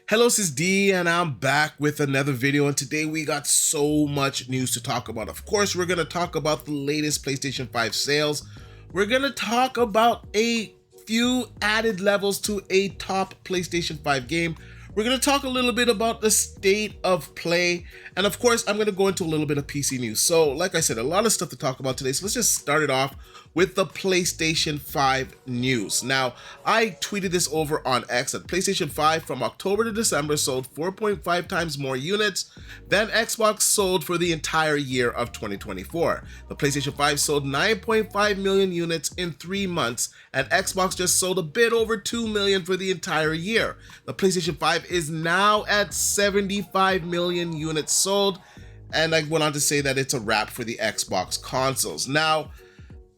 Hello, this is D, and I'm back with another video, and today we got so much news to talk about. Of course, we're going to talk about the latest PlayStation 5 sales. We're going to talk about a few added levels to a top PlayStation 5 game. We're going to talk a little bit about the state of play, and of course, I'm going to go into a little bit of PC news. So, like I said, a lot of stuff to talk about today, so let's just start it off with the PlayStation 5 news. Now, I tweeted this over on X that PlayStation 5 from October to December sold 4.5 times more units than Xbox sold for the entire year of 2024. The PlayStation 5 sold 9.5 million units in 3 months, and Xbox just sold a bit over 2 million for the entire year. The PlayStation 5 is now at 75 million units sold, and I went on to say that it's a wrap for the Xbox consoles. Now,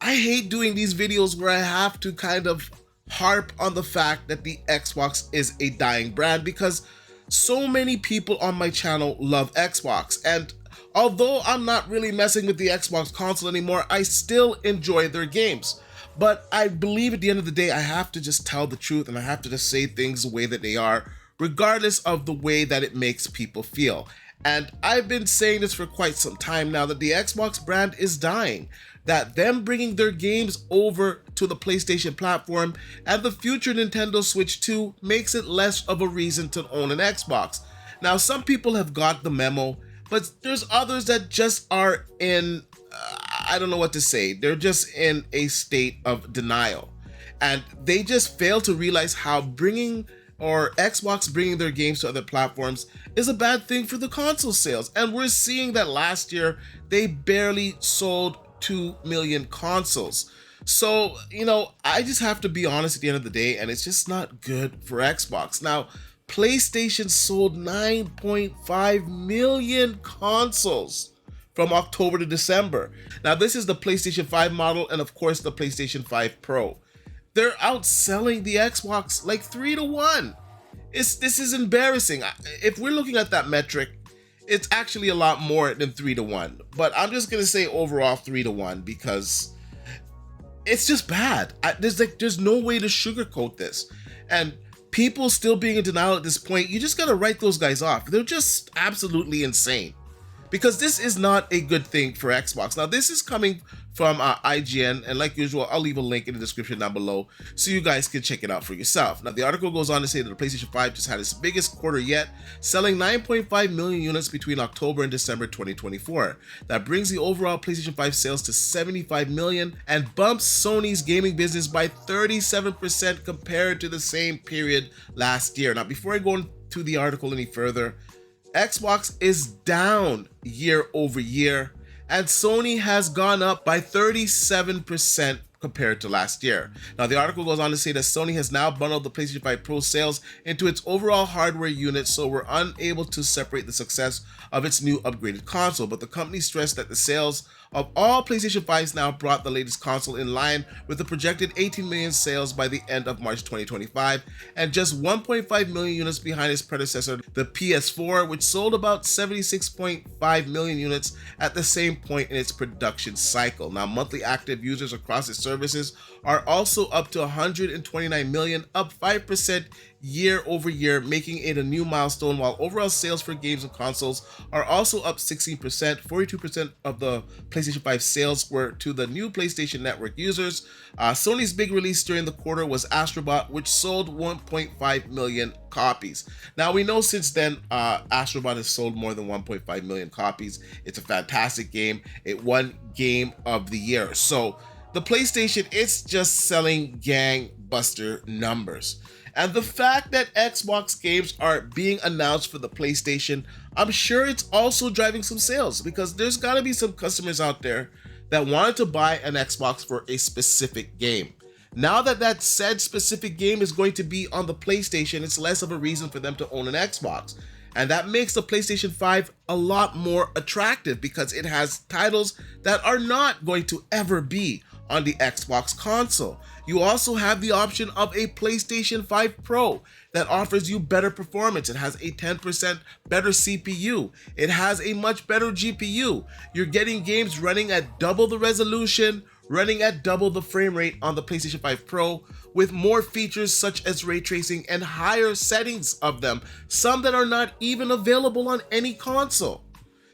I hate doing these videos where I have to kind of harp on the fact that the Xbox is a dying brand because so many people on my channel love Xbox, and although I'm not really messing with the Xbox console anymore, I still enjoy their games. But I believe at the end of the day, I have to just tell the truth and I have to just say things the way that they are, regardless of the way that it makes people feel. And I've been saying this for quite some time now that the Xbox brand is dying, that them bringing their games over to the PlayStation platform and the future Nintendo Switch 2 makes it less of a reason to own an Xbox. Now, some people have got the memo, but there's others that just are in, I don't know what to say, they're just in a state of denial. And they just fail to realize how Xbox bringing their games to other platforms is a bad thing for the console sales. And we're seeing that last year, they barely sold 2 million consoles. So, I just have to be honest at the end of the day, and it's just not good for Xbox. Now, PlayStation sold 9.5 million consoles from October to December. Now, this is the PlayStation 5 model and, of course, the PlayStation 5 Pro. They're outselling the Xbox like 3-1. This is embarrassing. If we're looking at that metric, it's actually a lot more than 3-1. But I'm just gonna say overall 3-1 because it's just bad. There's no way to sugarcoat this. And people still being in denial at this point, you just gotta write those guys off. They're just absolutely insane. Because this is not a good thing for Xbox. Now, this is coming from IGN, and like usual, I'll leave a link in the description down below so you guys can check it out for yourself. Now, the article goes on to say that the PlayStation 5 just had its biggest quarter yet, selling 9.5 million units between October and December 2024. That brings the overall PlayStation 5 sales to 75 million and bumps Sony's gaming business by 37% compared to the same period last year. Now, before I go into the article any further, Xbox is down year over year, and Sony has gone up by 37% compared to last year. Now, the article goes on to say that Sony has now bundled the PlayStation 5 Pro sales into its overall hardware unit, so we're unable to separate the success of its new upgraded console. But the company stressed that the sales of all PlayStation 5s now brought the latest console in line with the projected 18 million sales by the end of March 2025, and just 1.5 million units behind its predecessor, the PS4, which sold about 76.5 million units at the same point in its production cycle. Now, monthly active users across its services are also up to 129 million, up 5% year over year, making it a new milestone, while overall sales for games and consoles are also up 16%. 42% of the PlayStation 5 sales were to the new PlayStation Network users. Sony's big release during the quarter was Astro Bot, which sold 1.5 million copies. Now, we know since then Astro Bot has sold more than 1.5 million copies. It's a fantastic game. It won Game of the Year. So the PlayStation, it's just selling gangbuster numbers. And the fact that Xbox games are being announced for the PlayStation, I'm sure it's also driving some sales, because there's got to be some customers out there that wanted to buy an Xbox for a specific game. Now that that said specific game is going to be on the PlayStation, it's less of a reason for them to own an Xbox. And that makes the PlayStation 5 a lot more attractive because it has titles that are not going to ever be on the Xbox console. You also have the option of a PlayStation 5 Pro that offers you better performance. It has a 10% better CPU. It has a much better GPU. You're getting games running at double the resolution, running at double the frame rate on the PlayStation 5 Pro, with more features such as ray tracing and higher settings of them, some that are not even available on any console.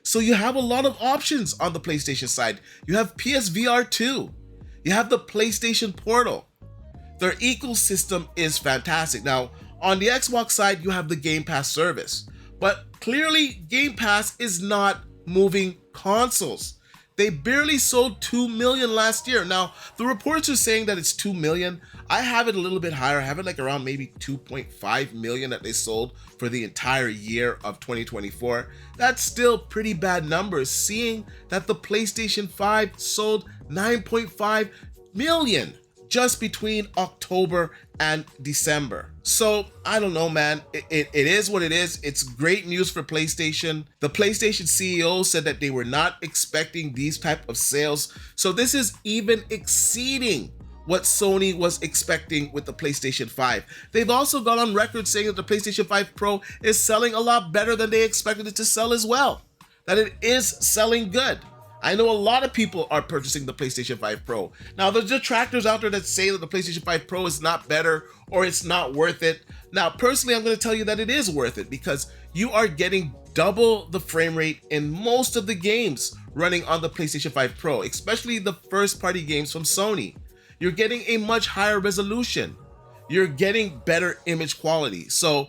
So you have a lot of options on the PlayStation side. You have PSVR 2. You have the PlayStation Portal. Their ecosystem is fantastic. Now, on the Xbox side, you have the Game Pass service. But clearly, Game Pass is not moving consoles. They barely sold 2 million last year. Now, the reports are saying that it's 2 million. I have it a little bit higher. I have it like around maybe 2.5 million that they sold for the entire year of 2024. That's still pretty bad numbers, seeing that the PlayStation 5 sold 9.5 million just between October and December. So I don't know, man. It is what it is. It's great news for PlayStation. The PlayStation CEO said that they were not expecting these type of sales. So this is even exceeding what Sony was expecting with the PlayStation 5. They've also gone on record saying that the PlayStation 5 Pro is selling a lot better than they expected it to sell as well. That it is selling good. I know a lot of people are purchasing the PlayStation 5 Pro. Now, there's detractors out there that say that the PlayStation 5 Pro is not better or it's not worth it. Now, personally, I'm going to tell you that it is worth it because you are getting double the frame rate in most of the games running on the PlayStation 5 Pro, especially the first-party games from Sony. You're getting a much higher resolution. You're getting better image quality. So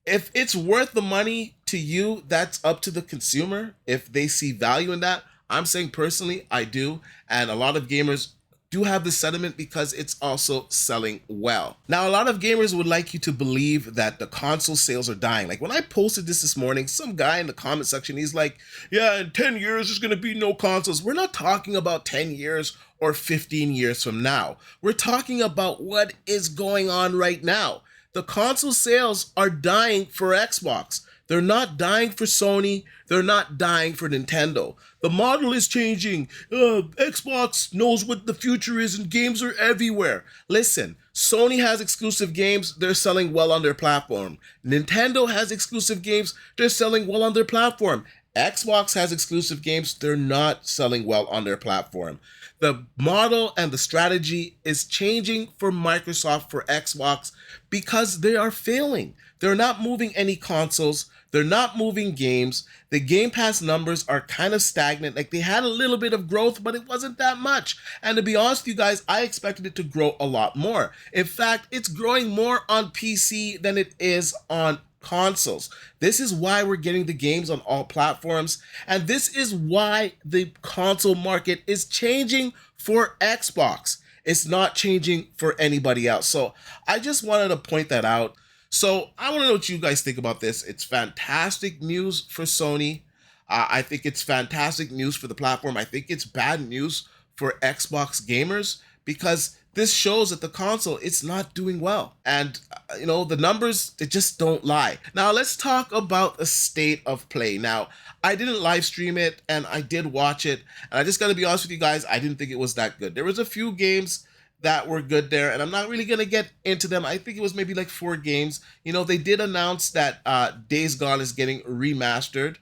if it's worth the money to you, that's up to the consumer. If they see value in that, I'm saying personally, I do, and a lot of gamers do have this sentiment because it's also selling well. Now, a lot of gamers would like you to believe that the console sales are dying. Like when I posted this morning, some guy in the comment section, he's like, yeah, in 10 years, there's gonna be no consoles. We're not talking about 10 years or 15 years from now. We're talking about what is going on right now. The console sales are dying for Xbox. They're not dying for Sony. They're not dying for Nintendo. The model is changing. Xbox knows what the future is and games are everywhere. Listen, Sony has exclusive games. They're selling well on their platform. Nintendo has exclusive games. They're selling well on their platform. Xbox has exclusive games. They're not selling well on their platform. The model and the strategy is changing for Microsoft, for Xbox, because they are failing. They're not moving any consoles. They're not moving games. The Game Pass numbers are kind of stagnant. Like they had a little bit of growth, but it wasn't that much. And to be honest with you guys, I expected it to grow a lot more. In fact, it's growing more on PC than it is on consoles. This is why we're getting the games on all platforms. And this is why the console market is changing for Xbox. It's not changing for anybody else. So I just wanted to point that out. So I want to know what you guys think about this. It's fantastic news for Sony. I think it's fantastic news for the platform. I think it's bad news for Xbox gamers because this shows that the console, it's not doing well. And, the numbers, they just don't lie. Now, let's talk about the state of play. Now, I didn't live stream it, and I did watch it. And I just got to be honest with you guys, I didn't think it was that good. There was a few games that were good there, and I'm not really going to get into them. I think it was maybe like 4 games. They did announce that Days Gone is getting remastered.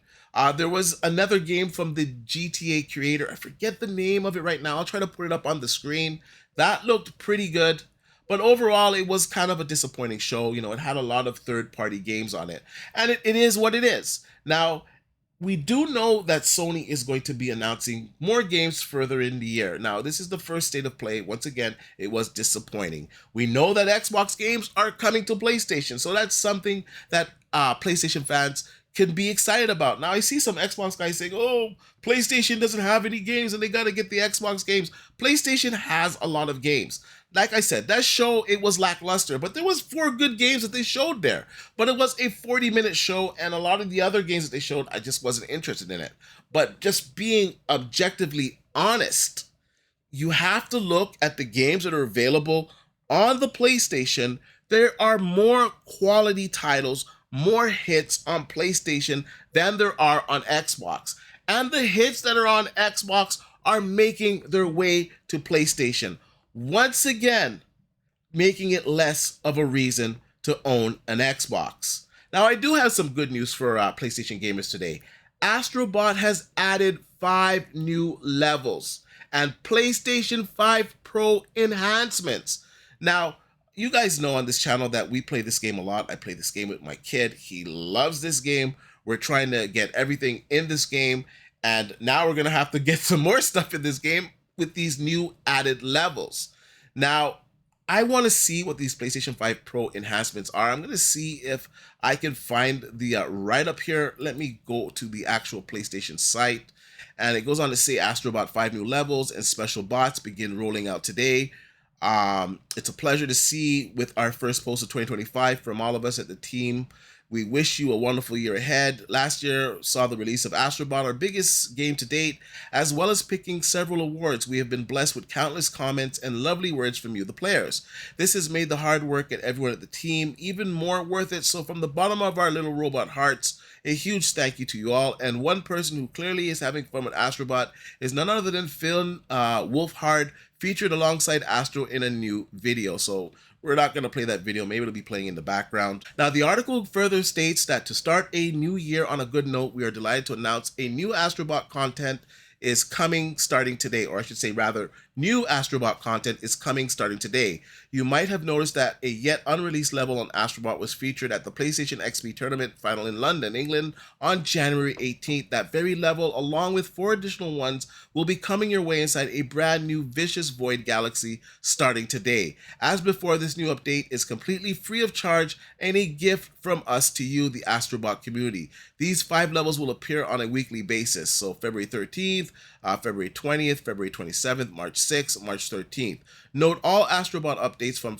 There was another game from the GTA creator. I forget the name of it right now. I'll try to put it up on the screen. That looked pretty good. But overall, it was kind of a disappointing show. It had a lot of third-party games on it. And it is what it is. Now, we do know that Sony is going to be announcing more games further in the year. Now, this is the first state of play. Once again, it was disappointing. We know that Xbox games are coming to PlayStation. So that's something that PlayStation fans can be excited about. Now, I see some Xbox guys saying, oh, PlayStation doesn't have any games and they got to get the Xbox games. PlayStation has a lot of games. Like I said, that show, it was lackluster, but there was 4 good games that they showed there. But it was a 40-minute show, and a lot of the other games that they showed, I just wasn't interested in it. But just being objectively honest, you have to look at the games that are available on the PlayStation. There are more quality titles, more hits on PlayStation than there are on Xbox. And the hits that are on Xbox are making their way to PlayStation. Once again, making it less of a reason to own an Xbox. Now, I do have some good news for PlayStation gamers today. Astro Bot has added 5 new levels. and PlayStation 5 Pro enhancements. Now, you guys know on this channel that we play this game a lot. I play this game with my kid. He loves this game. We're trying to get everything in this game, and now we're going to have to get some more stuff in this game with these new added levels. Now, I want to see what these PlayStation 5 Pro enhancements are. I'm going to see if I can find the right up here. Let me go to the actual PlayStation site. And it goes on to say Astro Bot 5 new levels and special bots begin rolling out today. It's a pleasure to see with our first post of 2025 from all of us at the team. We wish you a wonderful year ahead. Last year saw the release of Astro Bot, our biggest game to date, as well as picking several awards. We have been blessed with countless comments and lovely words from you, the players. This has made the hard work at everyone at the team even more worth it. So from the bottom of our little robot hearts, a huge thank you to you all. And one person who clearly is having fun with Astro Bot is none other than Phil Wolfhard, featured alongside Astro in a new video. So we're not going to play that video. Maybe it'll be playing in the background. Now, the article further states that to start a new year on a good note, we are delighted to announce a new Astro Bot content is coming starting today, or I should say rather, new Astro Bot content is coming starting today. You might have noticed that a yet unreleased level on Astro Bot was featured at the PlayStation XP tournament final in London, England on January 18th. That very level, along with 4 additional ones, will be coming your way inside a brand new Vicious Void Galaxy starting today. As before, this new update is completely free of charge and a gift from us to you, the Astro Bot community. These 5 levels will appear on a weekly basis, so February 13th, February 20th, February 27th, March 6th, March 13th. Note all Astro Bot updates from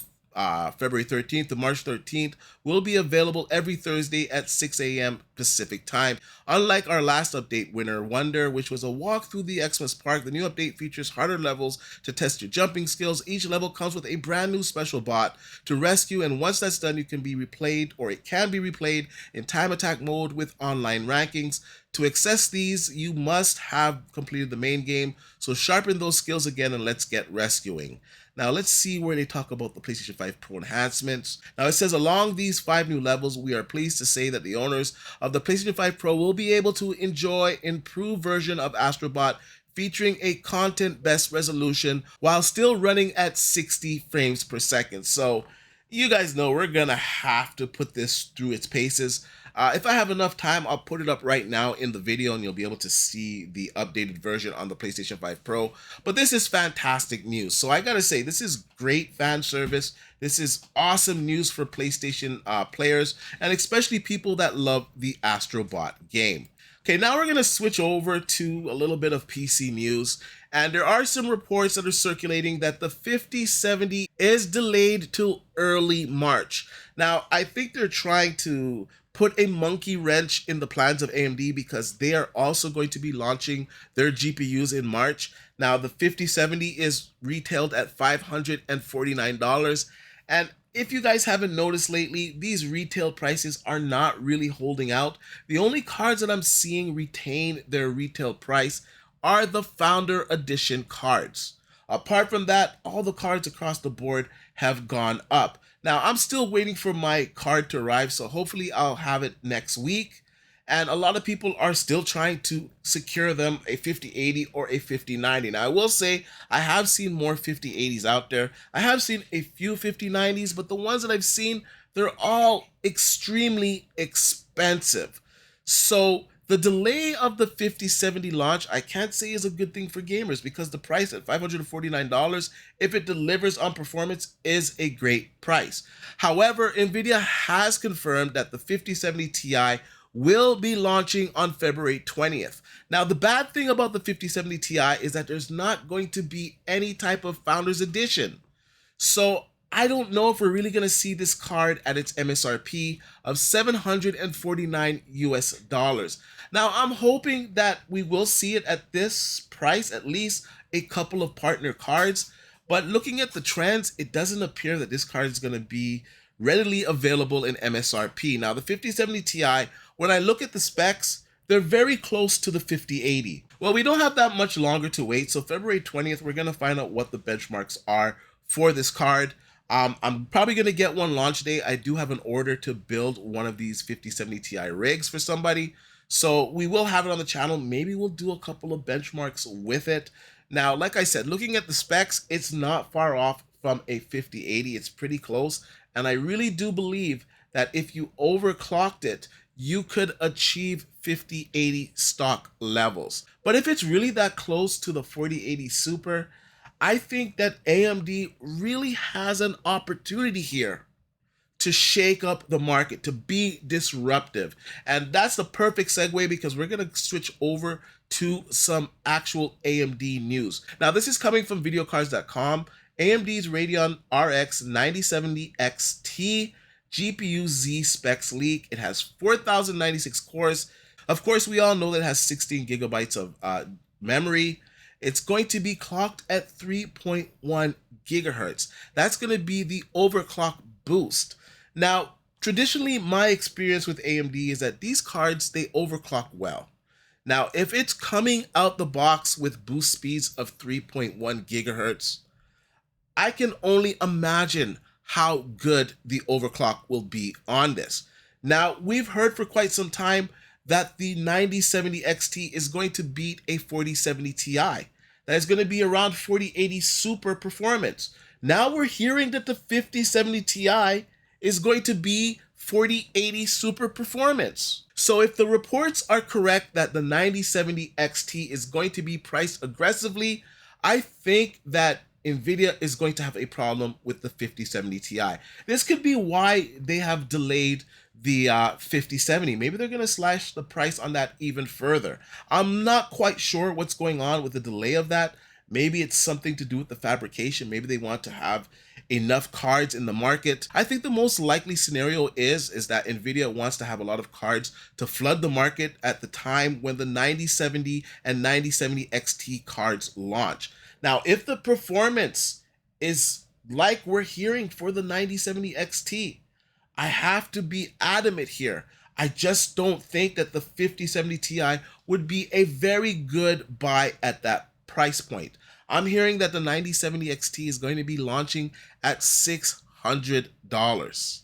February 13th to March 13th will be available every Thursday at 6 a.m. Pacific time. Unlike our last update, Winter Wonder, which was a walk through the Xmas Park, the new update features harder levels to test your jumping skills. Each level comes with a brand new special bot to rescue, and once that's done, you can be replayed, or it can be replayed in time attack mode with online rankings. To access these, you must have completed the main game, so sharpen those skills again and let's get rescuing. Now let's see where they talk about the PlayStation 5 Pro enhancements. Now it says along these 5 new levels, we are pleased to say that the owners of the PlayStation 5 Pro will be able to enjoy improved version of Astro Bot featuring a content best resolution while still running at 60 frames per second. So you guys know we're gonna have to put this through its paces. If I have enough time, I'll put it up right now in the video and you'll be able to see the updated version on the PlayStation 5 Pro. But this is fantastic news. So I gotta say, this is great fan service. This is awesome news for PlayStation players, and especially people that love the Astro Bot game. Okay, now we're gonna switch over to a little bit of PC news. And there are some reports that are circulating that the 5070 is delayed till early March. Now, I think they're trying to put a monkey wrench in the plans of AMD because they are also going to be launching their GPUs in March. Now, the 5070 is retailed at $549. And if you guys haven't noticed lately, these retail prices are not really holding out. The only cards that I'm seeing retain their retail price are the Founder Edition cards. Apart from that, all the cards across the board have gone up. Now, I'm still waiting for my card to arrive, so hopefully I'll have it next week. And a lot of people are still trying to secure them a 5080 or a 5090. Now, I will say I have seen more 5080s out there. I have seen a few 5090s, but the ones that I've seen, they're all extremely expensive. So the delay of the 5070 launch, I can't say is a good thing for gamers because the price at $549, if it delivers on performance, is a great price. However, Nvidia has confirmed that the 5070 Ti will be launching on February 20th. Now, the bad thing about the 5070 Ti is that there's not going to be any type of Founders Edition. So I don't know if we're really going to see this card at its MSRP of $749 US. Now, I'm hoping that we will see it at this price, at least a couple of partner cards. But looking at the trends, it doesn't appear that this card is going to be readily available in MSRP. Now, the 5070 Ti, when I look at the specs, they're very close to the 5080. Well, we don't have that much longer to wait. So February 20th, we're going to find out what the benchmarks are for this card. I'm probably going to get one launch day. I do have an order to build one of these 5070 Ti rigs for somebody. So we will have it on the channel. Maybe we'll do a couple of benchmarks with it. Now, like I said, looking at the specs, it's not far off from a 5080. It's pretty close. And I really do believe that if you overclocked it, you could achieve 5080 stock levels. But if it's really that close to the 4080 Super, I think that AMD really has an opportunity here to shake up the market, to be disruptive. And that's the perfect segue because we're going to switch over to some actual AMD news. Now, this is coming from videocards.com. AMD's Radeon RX 9070 XT GPU Z specs leak. It has 4,096 cores. Of course, we all know that it has 16 gigabytes of memory. It's going to be clocked at 3.1 gigahertz. That's going to be the overclock boost. Now, traditionally, my experience with AMD is that these cards, they overclock well. Now, if it's coming out the box with boost speeds of 3.1 gigahertz, I can only imagine how good the overclock will be on this. Now, we've heard for quite some time that the 9070 XT is going to beat a 4070 Ti. That is going to be around 4080 Super performance. Now we're hearing that the 5070 Ti is going to be 4080 Super performance. So if the reports are correct that the 9070 XT is going to be priced aggressively, I think that Nvidia is going to have a problem with the 5070 Ti. This could be why they have delayed the 5070. Maybe they're going to slash the price on that even further. I'm not quite sure what's going on with the delay of that. Maybe it's something to do with the fabrication. Maybe they want to have enough cards in the market. I think the most likely scenario is that Nvidia wants to have a lot of cards to flood the market at the time when the 9070 and 9070 XT cards launch. Now, if the performance is like we're hearing for the 9070 XT, I have to be adamant here. I just don't think that the 5070 Ti would be a very good buy at that price point. I'm hearing that the 9070 XT is going to be launching at $600.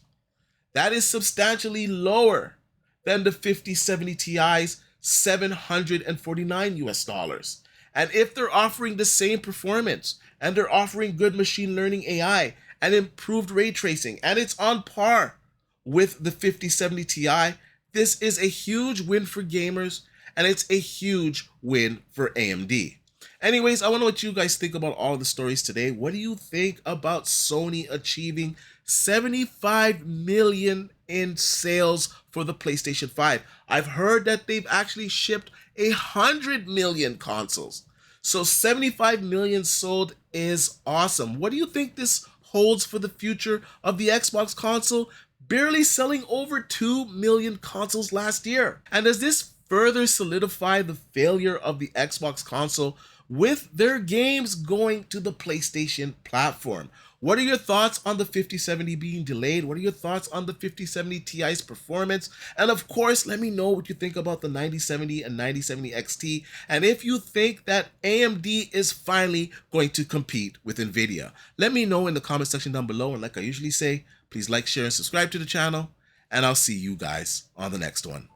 That is substantially lower than the 5070 Ti's $749 US. And if they're offering the same performance and they're offering good machine learning AI and improved ray tracing and it's on par with the 5070 Ti, this is a huge win for gamers and it's a huge win for AMD. Anyways, I want to know what you guys think about all of the stories today. What do you think about Sony achieving 75 million in sales for the PlayStation 5? I've heard that they've actually shipped 100 million consoles. So 75 million sold is awesome. What do you think this holds for the future of the Xbox console? Barely selling over 2 million consoles last year. And does this further solidify the failure of the Xbox console with their games going to the PlayStation platform? What are your thoughts on the 5070 being delayed? What are your thoughts on the 5070 Ti's performance? And of course, let me know what you think about the 9070 and 9070 XT. And if you think that AMD is finally going to compete with Nvidia. Let me know in the comment section down below. And like I usually say, please like, share, and subscribe to the channel. And I'll see you guys on the next one.